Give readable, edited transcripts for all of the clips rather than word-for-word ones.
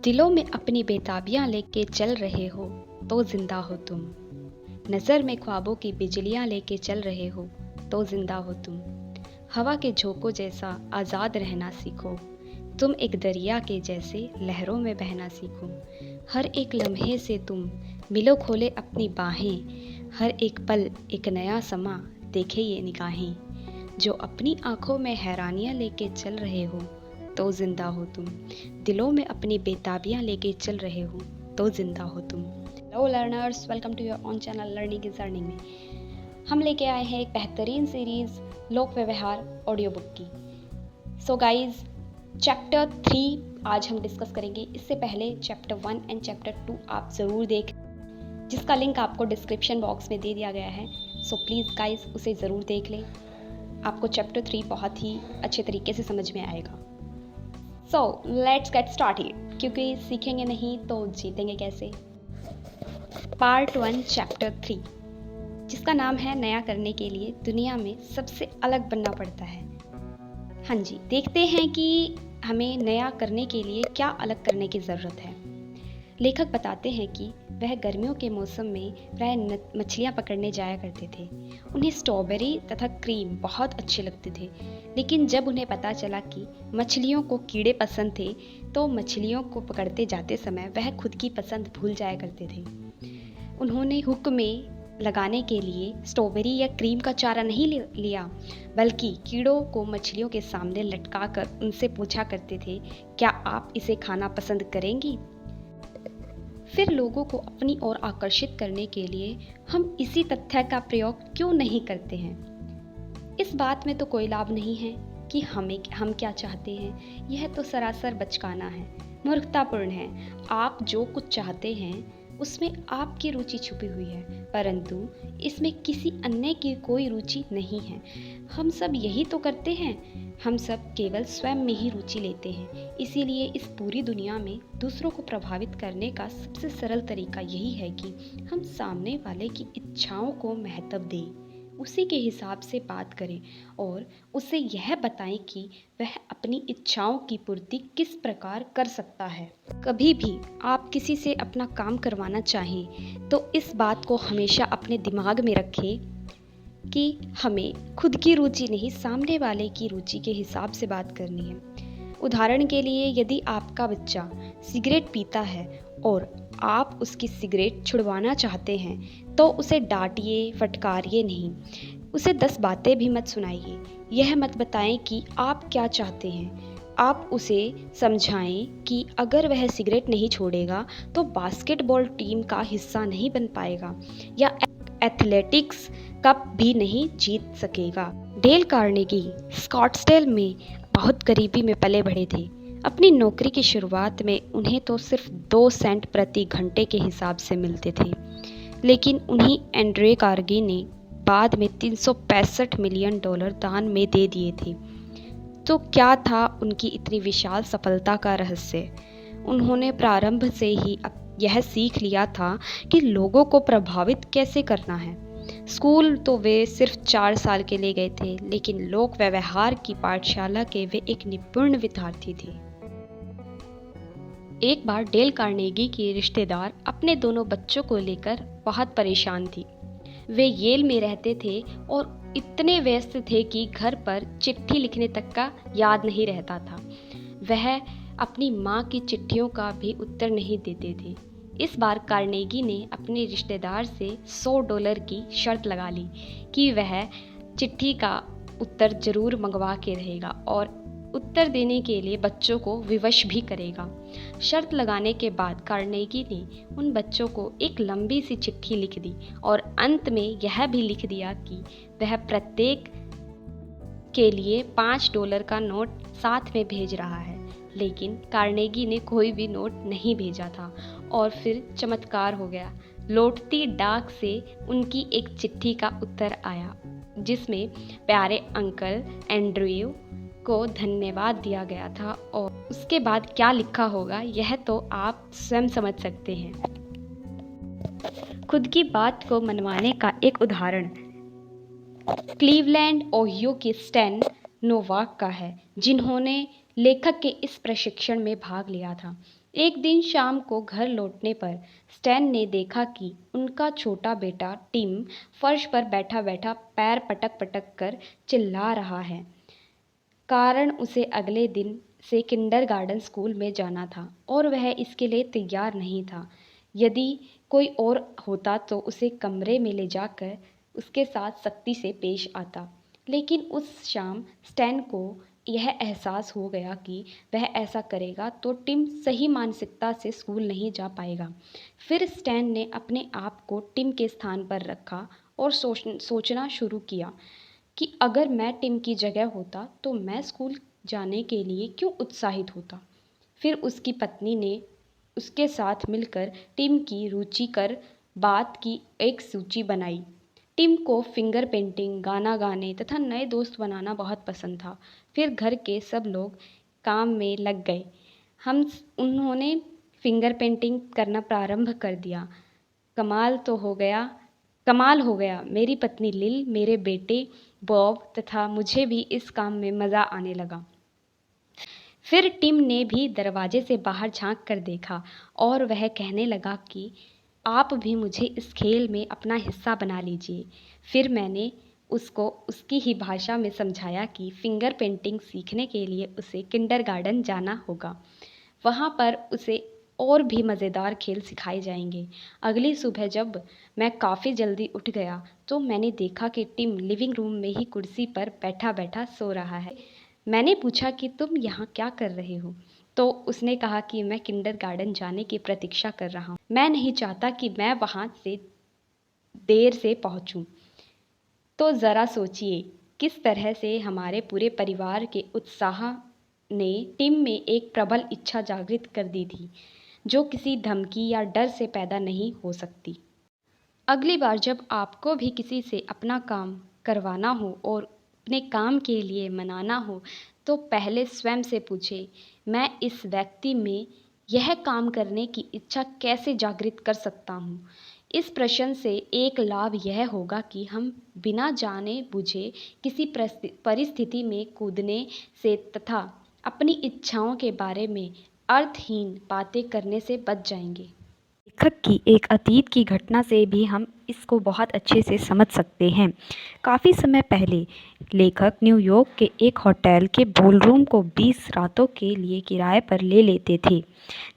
दिलों में अपनी बेताबियां लेके चल रहे हो तो जिंदा हो तुम। नज़र में ख्वाबों की बिजलियां लेके चल रहे हो तो जिंदा हो तुम। हवा के झोंकों जैसा आज़ाद रहना सीखो। तुम एक दरिया के जैसे लहरों में बहना सीखो। हर एक लम्हे से तुम मिलो खोले अपनी बाहें। हर एक पल एक नया समा देखे ये निगाहें। जो अपनी आंखों में हैरानियां लेके चल रहे हो तो जिंदा हो तुम। दिलों में अपनी बेताबियां लेके चल रहे हो तो जिंदा हो तुम। Hello learners, welcome to your own channel learning is earning में हम लेके आए हैं एक बेहतरीन सीरीज लोक व्यवहार ऑडियो बुक की। सो गाइज, चैप्टर 3 आज हम डिस्कस करेंगे। इससे पहले चैप्टर 1 एंड चैप्टर 2 आप ज़रूर देख, जिसका लिंक आपको डिस्क्रिप्शन बॉक्स में दे दिया गया है। सो प्लीज़ गाइज उसे ज़रूर देख लें। आपको चैप्टर 3 बहुत ही अच्छे तरीके से समझ में आएगा। सो लेट्स गेट स्टार्टेड, क्योंकि सीखेंगे नहीं तो जीतेंगे कैसे। पार्ट 1 चैप्टर 3, जिसका नाम है नया करने के लिए दुनिया में सबसे अलग बनना पड़ता है। हाँ जी, देखते हैं कि हमें नया करने के लिए क्या अलग करने की ज़रूरत है। लेखक बताते हैं कि वह गर्मियों के मौसम में प्राय मछलियाँ पकड़ने जाया करते थे। उन्हें स्ट्रॉबेरी तथा क्रीम बहुत अच्छे लगते थे, लेकिन जब उन्हें पता चला कि मछलियों को कीड़े पसंद थे तो मछलियों को पकड़ते जाते समय वह खुद की पसंद भूल जाया करते थे। उन्होंने हुक में लगाने के लिए स्ट्रॉबेरी या क्रीम का चारा नहीं लिया, बल्कि कीड़ों को मछलियों के सामने लटकाकर उनसे पूछा करते थे, क्या आप इसे खाना पसंद करेंगी? फिर लोगों को अपनी ओर आकर्षित करने के लिए हम इसी तथ्य का प्रयोग क्यों नहीं करते हैं? इस बात में तो कोई लाभ नहीं है कि हम क्या चाहते हैं। यह तो सरासर बचकाना है, मूर्खतापूर्ण है। आप जो कुछ चाहते हैं उसमें आपकी रुचि छुपी हुई है, परंतु इसमें किसी अन्य की कोई रुचि नहीं है। हम सब यही तो करते हैं। हम सब केवल स्वयं में ही रुचि लेते हैं। इसीलिए इस पूरी दुनिया में दूसरों को प्रभावित करने का सबसे सरल तरीका यही है कि हम सामने वाले की इच्छाओं को महत्व दें, उसी के हिसाब से बात करें और उसे यह बताएं कि वह अपनी इच्छाओं की पूर्ति किस प्रकार कर सकता है। कभी भी आप किसी से अपना काम करवाना चाहें तो इस बात को हमेशा अपने दिमाग में रखें कि हमें खुद की रुचि नहीं, सामने वाले की रुचि के हिसाब से बात करनी है। उदाहरण के लिए, यदि आपका बच्चा सिगरेट पीता है और आप उसकी सिगरेट छुड़वाना चाहते हैं तो उसे डांटिए, फटकारिए नहीं। उसे 10 बातें भी मत सुनाइए। यह मत बताएं कि आप क्या चाहते हैं। आप उसे समझाएं कि अगर वह सिगरेट नहीं छोड़ेगा तो बास्केटबॉल टीम का हिस्सा नहीं बन पाएगा या एथलेटिक्स कप भी नहीं जीत सकेगा। डेल कार्नेगी स्कॉट्सडेल में बहुत गरीबी में पले बढ़े थे। अपनी नौकरी की शुरुआत में उन्हें तो सिर्फ 2 सेंट प्रति घंटे के हिसाब से मिलते थे, लेकिन उन्हीं एंड्रे कार्नेगी ने बाद में $365 मिलियन दान में दे दिए थे। तो क्या था उनकी इतनी विशाल सफलता का रहस्य? उन्होंने प्रारंभ से ही यह सीख लिया था कि लोगों को प्रभावित कैसे करना है। स्कूल तो वे सिर्फ 4 साल के लिए गए थे, लेकिन लोक व्यवहार की पाठशाला के वे एक निपुण विद्यार्थी थे। एक बार डेल कार्नेगी की रिश्तेदार अपने दोनों बच्चों को लेकर बहुत परेशान थी। वे येल में रहते थे और इतने व्यस्त थे कि घर पर चिट्ठी लिखने तक का याद नहीं रहता था। वह अपनी माँ की चिट्ठियों का भी उत्तर नहीं देते थे। इस बार कार्नेगी ने अपने रिश्तेदार से $100 की शर्त लगा ली कि वह चिट्ठी का उत्तर जरूर मंगवा के रहेगा और उत्तर देने के लिए बच्चों को विवश भी करेगा। शर्त लगाने के बाद कार्नेगी ने उन बच्चों को एक लंबी सी चिट्ठी लिख दी और अंत में यह भी लिख दिया कि वह प्रत्येक के लिए $5 का नोट साथ में भेज रहा है। लेकिन कार्नेगी ने कोई भी नोट नहीं भेजा था और फिर चमत्कार हो गया। लौटती डाक से उनकी एक चिट्ठी का उत्तर आया, जिसमें प्यारे अंकल एंड्रयू को धन्यवाद दिया गया था। और उसके बाद क्या लिखा होगा यह तो आप स्वयं समझ सकते हैं। खुद की बात को मनवाने का एक उदाहरण क्लीवलैंड ओहियो के स्टैन नोवाक का है, जिन्होंने लेखक के इस प्रशिक्षण में भाग लिया था। एक दिन शाम को घर लौटने पर स्टैन ने देखा कि उनका छोटा बेटा टिम फर्श पर बैठा बैठा पैर पटक पटक कर चिल्ला रहा है। कारण उसे अगले दिन से किंडरगार्टन स्कूल में जाना था और वह इसके लिए तैयार नहीं था। यदि कोई और होता तो उसे कमरे में ले जाकर उसके साथ सख्ती से पेश आता। लेकिन उस शाम स्टैन को यह एहसास हो गया कि वह ऐसा करेगा तो टिम सही मानसिकता से स्कूल नहीं जा पाएगा। फिर स्टैन ने अपने आप को टिम के स्थान पर रखा और सोचना शुरू किया कि अगर मैं टिम की जगह होता तो मैं स्कूल जाने के लिए क्यों उत्साहित होता। फिर उसकी पत्नी ने उसके साथ मिलकर टिम की रुचिकर बात की एक सूची बनाई। टिम को फिंगर पेंटिंग, गाना गाने तथा नए दोस्त बनाना बहुत पसंद था। फिर घर के सब लोग काम में लग गए। उन्होंने फिंगर पेंटिंग करना प्रारंभ कर दिया। कमाल हो गया। मेरी पत्नी लिल, मेरे बेटे बॉब तथा मुझे भी इस काम में मज़ा आने लगा। फिर टिम ने भी दरवाजे से बाहर झांक कर देखा और वह कहने लगा कि आप भी मुझे इस खेल में अपना हिस्सा बना लीजिए। फिर मैंने उसको उसकी ही भाषा में समझाया कि फिंगर पेंटिंग सीखने के लिए उसे किंडरगार्टन जाना होगा। वहाँ पर उसे और भी मज़ेदार खेल सिखाए जाएंगे। अगली सुबह जब मैं काफ़ी जल्दी उठ गया तो मैंने देखा कि टिम लिविंग रूम में ही कुर्सी पर बैठा बैठा सो रहा है। मैंने पूछा कि तुम यहाँ क्या कर रहे हो? तो उसने कहा कि मैं किंडरगार्टन जाने की प्रतीक्षा कर रहा हूँ। मैं नहीं चाहता कि मैं वहाँ से देर से पहुँचूँ। तो ज़रा सोचिए किस तरह से हमारे पूरे परिवार के उत्साह ने टिम में एक प्रबल इच्छा जागृत कर दी थी, जो किसी धमकी या डर से पैदा नहीं हो सकती। अगली बार जब आपको भी किसी से अपना काम करवाना हो और अपने काम के लिए मनाना हो तो पहले स्वयं से पूछें, मैं इस व्यक्ति में यह काम करने की इच्छा कैसे जागृत कर सकता हूँ। इस प्रश्न से एक लाभ यह होगा कि हम बिना जाने बुझे किसी परिस्थिति में कूदने से तथा अपनी इच्छाओं के बारे में अर्थहीन बातें करने से बच जाएंगे। लेखक की एक अतीत की घटना से भी हम इसको बहुत अच्छे से समझ सकते हैं। काफ़ी समय पहले लेखक न्यूयॉर्क के एक होटल के बॉलरूम को 20 रातों के लिए किराए पर ले लेते थे,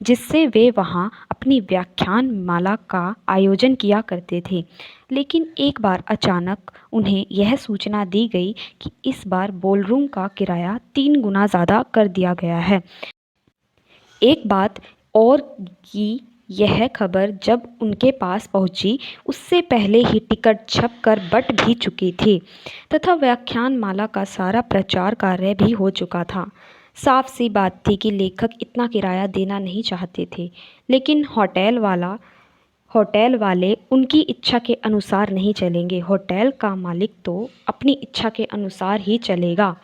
जिससे वे वहां अपनी व्याख्यान माला का आयोजन किया करते थे। लेकिन एक बार अचानक उन्हें यह सूचना दी गई कि इस बार बॉलरूम का किराया 3 गुना ज़्यादा कर दिया गया है। एक बात और कि यह खबर जब उनके पास पहुंची, उससे पहले ही टिकट छपकर बंट भी चुके थे तथा व्याख्यान माला का सारा प्रचार कार्य भी हो चुका था। साफ सी बात थी कि लेखक इतना किराया देना नहीं चाहते थे, लेकिन होटल वाले उनकी इच्छा के अनुसार नहीं चलेंगे। होटल का मालिक तो अपनी इच्छा के अनुसार ही चलेगा।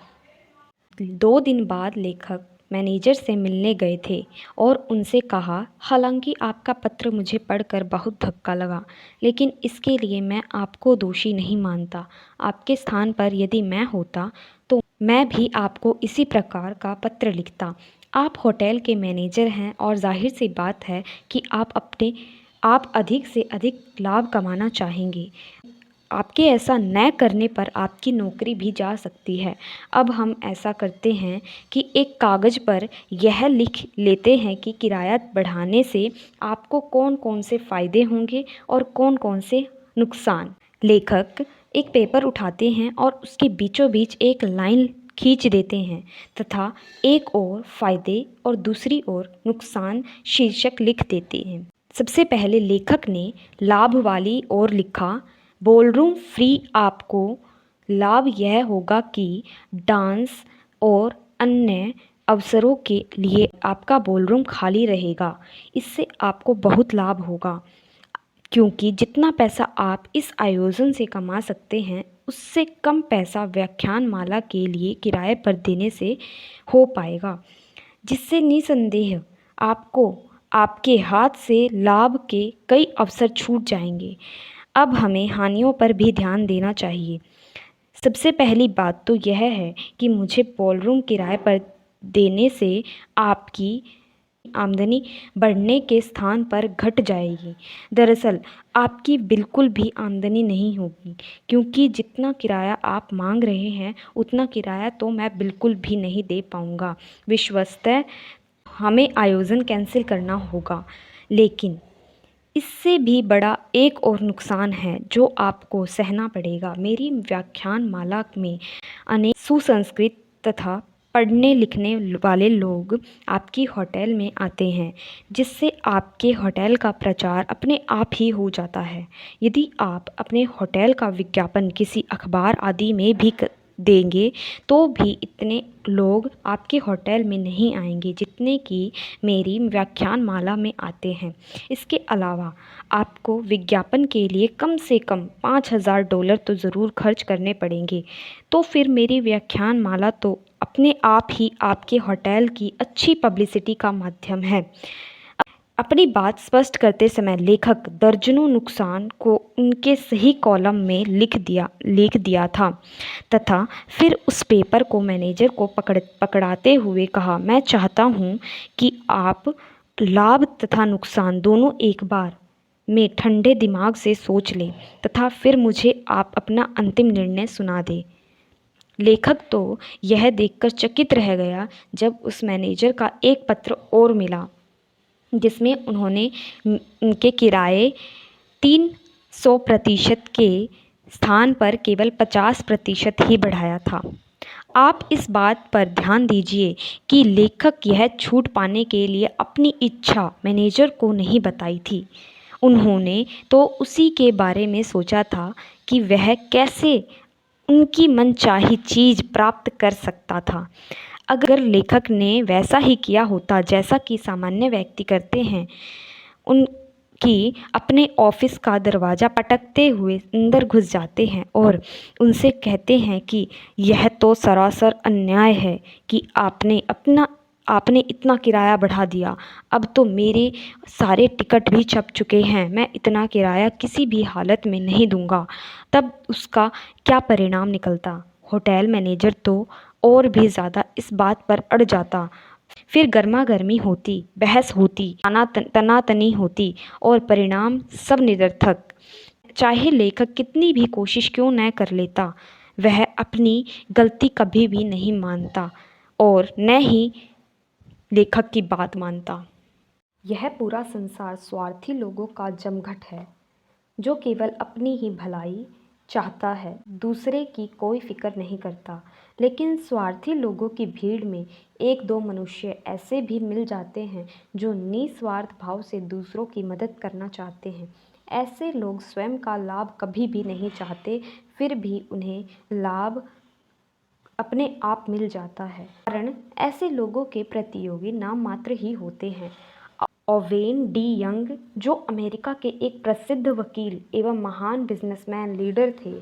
2 दिन बाद लेखक मैनेजर से मिलने गए थे और उनसे कहा, हालांकि आपका पत्र मुझे पढ़कर बहुत धक्का लगा, लेकिन इसके लिए मैं आपको दोषी नहीं मानता। आपके स्थान पर यदि मैं होता तो मैं भी आपको इसी प्रकार का पत्र लिखता। आप होटल के मैनेजर हैं और जाहिर सी बात है कि आप अधिक से अधिक लाभ कमाना चाहेंगे। आपके ऐसा न करने पर आपकी नौकरी भी जा सकती है। अब हम ऐसा करते हैं कि एक कागज़ पर यह लिख लेते हैं कि किराया बढ़ाने से आपको कौन कौन से फ़ायदे होंगे और कौन कौन से नुकसान। लेखक एक पेपर उठाते हैं और उसके बीचों बीच एक लाइन खींच देते हैं तथा एक ओर फ़ायदे और दूसरी ओर नुकसान शीर्षक लिख देते हैं। सबसे पहले लेखक ने लाभ वाली ओर लिखा, बॉलरूम फ्री। आपको लाभ यह होगा कि डांस और अन्य अवसरों के लिए आपका बॉलरूम खाली रहेगा। इससे आपको बहुत लाभ होगा, क्योंकि जितना पैसा आप इस आयोजन से कमा सकते हैं उससे कम पैसा व्याख्यान माला के लिए किराए पर देने से हो पाएगा, जिससे निसंदेह आपको आपके हाथ से लाभ के कई अवसर छूट जाएंगे। अब हमें हानियों पर भी ध्यान देना चाहिए। सबसे पहली बात तो यह है कि मुझे बॉलरूम किराए पर देने से आपकी आमदनी बढ़ने के स्थान पर घट जाएगी। दरअसल आपकी बिल्कुल भी आमदनी नहीं होगी, क्योंकि जितना किराया आप मांग रहे हैं उतना किराया तो मैं बिल्कुल भी नहीं दे पाऊँगा। विश्वस्तः हमें आयोजन कैंसिल करना होगा। लेकिन इससे भी बड़ा एक और नुकसान है जो आपको सहना पड़ेगा। मेरी व्याख्यान माला में अनेक सुसंस्कृत तथा पढ़ने लिखने वाले लोग आपकी होटल में आते हैं, जिससे आपके होटल का प्रचार अपने आप ही हो जाता है। यदि आप अपने होटल का विज्ञापन किसी अखबार आदि में भी देंगे तो भी इतने लोग आपके होटल में नहीं आएंगे जितने कि मेरी व्याख्यान माला में आते हैं। इसके अलावा आपको विज्ञापन के लिए कम से कम $5000 तो ज़रूर खर्च करने पड़ेंगे। तो फिर मेरी व्याख्यान माला तो अपने आप ही आपके होटल की अच्छी पब्लिसिटी का माध्यम है। अपनी बात स्पष्ट करते समय लेखक दर्जनों नुकसान को उनके सही कॉलम में लिख दिया था तथा फिर उस पेपर को मैनेजर को पकड़ाते हुए कहा, मैं चाहता हूँ कि आप लाभ तथा नुकसान दोनों एक बार में ठंडे दिमाग से सोच लें तथा फिर मुझे आप अपना अंतिम निर्णय सुना दें। लेखक तो यह देखकर चकित रह गया जब उस मैनेजर का एक पत्र और मिला, जिसमें उन्होंने उनके किराए 300% के स्थान पर केवल 50% ही बढ़ाया था। आप इस बात पर ध्यान दीजिए कि लेखक यह छूट पाने के लिए अपनी इच्छा मैनेजर को नहीं बताई थी। उन्होंने तो उसी के बारे में सोचा था कि वह कैसे उनकी मनचाही चीज़ प्राप्त कर सकता था। अगर लेखक ने वैसा ही किया होता जैसा कि सामान्य व्यक्ति करते हैं, उनकी अपने ऑफिस का दरवाज़ा पटकते हुए अंदर घुस जाते हैं और उनसे कहते हैं कि यह तो सरासर अन्याय है कि आपने इतना किराया बढ़ा दिया। अब तो मेरे सारे टिकट भी छप चुके हैं, मैं इतना किराया किसी भी हालत में नहीं दूंगा। तब उसका क्या परिणाम निकलता? होटल मैनेजर तो और भी ज़्यादा इस बात पर अड़ जाता। फिर गर्मा गर्मी होती, बहस होती, तनातनी होती और परिणाम सब निरर्थक। चाहे लेखक कितनी भी कोशिश क्यों न कर लेता, वह अपनी गलती कभी भी नहीं मानता और न ही लेखक की बात मानता। यह पूरा संसार स्वार्थी लोगों का जमघट है जो केवल अपनी ही भलाई चाहता है, दूसरे की कोई फिक्र नहीं करता। लेकिन स्वार्थी लोगों की भीड़ में एक दो मनुष्य ऐसे भी मिल जाते हैं जो निस्वार्थ भाव से दूसरों की मदद करना चाहते हैं। ऐसे लोग स्वयं का लाभ कभी भी नहीं चाहते, फिर भी उन्हें लाभ अपने आप मिल जाता है। कारण ऐसे लोगों के प्रतियोगी नाम मात्र ही होते हैं। ओवेन डी यंग, जो अमेरिका के एक प्रसिद्ध वकील एवं महान बिजनेसमैन लीडर थे,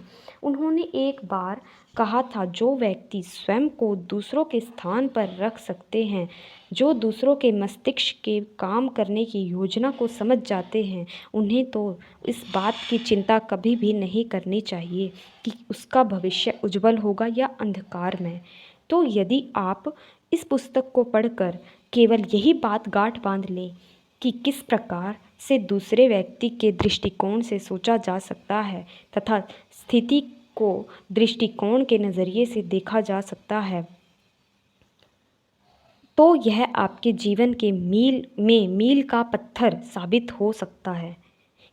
उन्होंने एक बार कहा था, जो व्यक्ति स्वयं को दूसरों के स्थान पर रख सकते हैं, जो दूसरों के मस्तिष्क के काम करने की योजना को समझ जाते हैं, उन्हें तो इस बात की चिंता कभी भी नहीं करनी चाहिए कि उसका भविष्य उज्जवल होगा या अंधकार में। तो यदि आप इस पुस्तक को पढ़कर केवल यही बात गांठ बांध लें कि किस प्रकार से दूसरे व्यक्ति के दृष्टिकोण से सोचा जा सकता है तथा स्थिति को दृष्टिकोण के नज़रिए से देखा जा सकता है, तो यह आपके जीवन के मील का पत्थर साबित हो सकता है।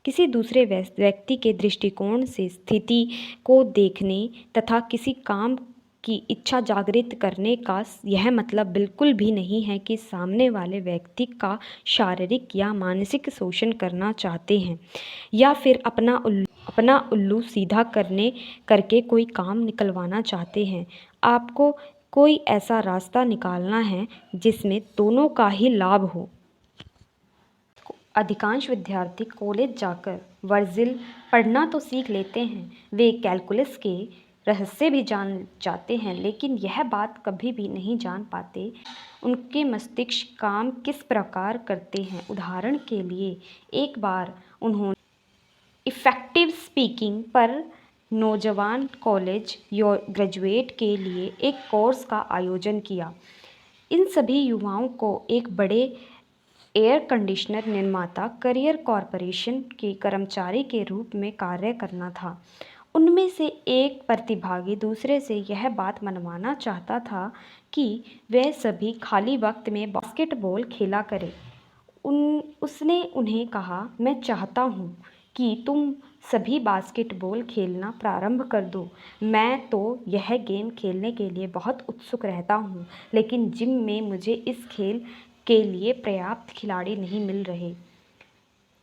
किसी दूसरे व्यक्ति के दृष्टिकोण से स्थिति को देखने तथा किसी काम की इच्छा जागृत करने का यह मतलब बिल्कुल भी नहीं है कि सामने वाले व्यक्ति का शारीरिक या मानसिक शोषण करना चाहते हैं या फिर अपना उल्लू सीधा करके कोई काम निकलवाना चाहते हैं। आपको कोई ऐसा रास्ता निकालना है जिसमें दोनों का ही लाभ हो। अधिकांश विद्यार्थी कॉलेज जाकर वर्जिल पढ़ना तो सीख लेते हैं, वे कैलकुलस के रहस्य भी जान जाते हैं, लेकिन यह बात कभी भी नहीं जान पाते उनके मस्तिष्क काम किस प्रकार करते हैं। उदाहरण के लिए, एक बार उन्होंने इफ़ेक्टिव स्पीकिंग पर नौजवान कॉलेज ग्रेजुएट के लिए एक कोर्स का आयोजन किया। इन सभी युवाओं को एक बड़े एयर कंडीशनर निर्माता करियर कॉरपोरेशन के कर्मचारी के रूप में कार्य करना था। उनमें से एक प्रतिभागी दूसरे से यह बात मनवाना चाहता था कि वह सभी खाली वक्त में बास्केटबॉल खेला करें। उसने उन्हें कहा, मैं चाहता हूँ कि तुम सभी बास्केटबॉल खेलना प्रारंभ कर दो। मैं तो यह गेम खेलने के लिए बहुत उत्सुक रहता हूँ, लेकिन जिम में मुझे इस खेल के लिए पर्याप्त खिलाड़ी नहीं मिल रहे।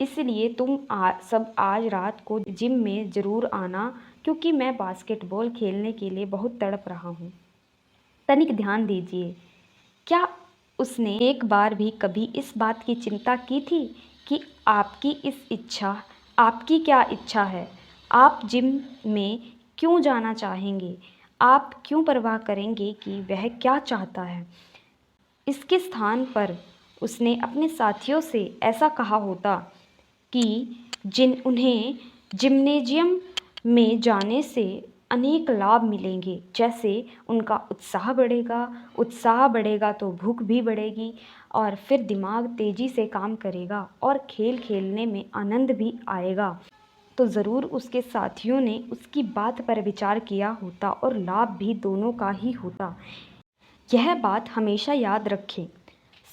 इसलिए तुम सब आज रात को जिम में ज़रूर आना, क्योंकि मैं बास्केटबॉल खेलने के लिए बहुत तड़प रहा हूँ। तनिक ध्यान दीजिए, क्या उसने एक बार भी कभी इस बात की चिंता की थी कि आपकी क्या इच्छा है? आप जिम में क्यों जाना चाहेंगे? आप क्यों परवाह करेंगे कि वह क्या चाहता है? इसके स्थान पर उसने अपने साथियों से ऐसा कहा होता कि उन्हें जिम्नेजियम में जाने से अनेक लाभ मिलेंगे, जैसे उनका उत्साह बढ़ेगा तो भूख भी बढ़ेगी और फिर दिमाग तेज़ी से काम करेगा और खेल खेलने में आनंद भी आएगा। तो ज़रूर उसके साथियों ने उसकी बात पर विचार किया होता और लाभ भी दोनों का ही होता। यह बात हमेशा याद रखें।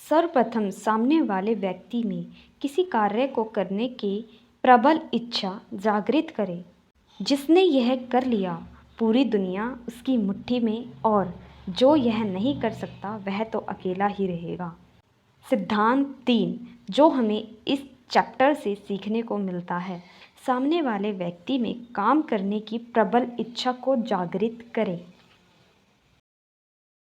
सर्वप्रथम सामने वाले व्यक्ति में किसी कार्य को करने की प्रबल इच्छा जागृत करें। जिसने यह कर लिया, पूरी दुनिया उसकी मुट्ठी में, और जो यह नहीं कर सकता वह तो अकेला ही रहेगा। सिद्धांत 3 जो हमें इस चैप्टर से सीखने को मिलता है, सामने वाले व्यक्ति में काम करने की प्रबल इच्छा को जागृत करें।